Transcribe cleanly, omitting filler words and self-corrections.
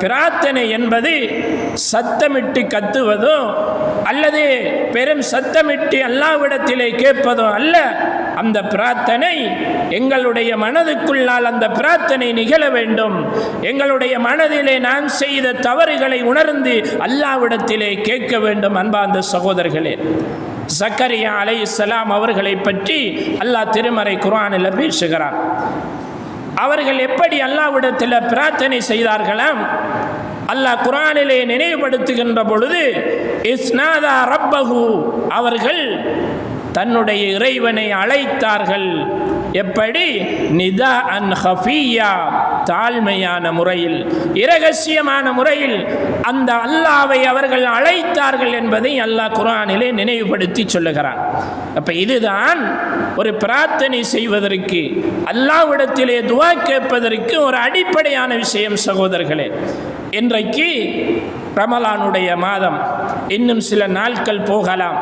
பிரார்த்தனை என்பது சத்தமிட்டு கத்துவதோ அல்லது பெரும் சத்தமிட்டு அல்லாஹ்விடத்திலே கேட்பதோ அல்ல. அந்த பிரார்த்தனை எங்களுடைய மனதுக்குள்ளால் அந்த பிரார்த்தனை நிகழ வேண்டும். எங்களுடைய மனதிலே நாம் செய்த தவறுகளை உணர்ந்து அல்லாஹ்விடத்திலே கேட்க வேண்டும். அன்பார்ந்த சகோதரர்களே, ஜக்கரியா அலைஹிஸ்ஸலாம் அவர்களை பற்றி அல்லாஹ் திருமறை குர்ஆனில் பேசுகிறார். அவர்கள் எப்படி அல்லாஹ்விடத்தில் பிரார்த்தனை செய்தார்களாம்? அல்லாஹ் குர்ஆனிலே நினைவுபடுத்துகின்ற பொழுது இஸ்னாதா ரப்பஹு, அவர்கள் தன்னுடைய இறைவனை அழைத்தார்கள். எப்படி? நிதா அன் ஹஃபியா, தாழ்மையான முறையில், இரகசியமான முறையில் அந்த அல்லாஹ்வை அவர்கள் அழைத்தார்கள் என்பதை அல்லாஹ் குர்ஆனிலே நினைவுபடுத்தி சொல்லுகிறான். அப்ப இதுதான் ஒரு பிரார்த்தனை செய்வதற்கு, அல்லாஹ்விடத்திலே துஆ கேட்பதற்கு ஒரு அடிப்படையான விஷயம். சகோதரர்களே, இன்றைக்கு ரமலானுடைய மாதம், இன்னும் சில நாட்கள் போகலாம்.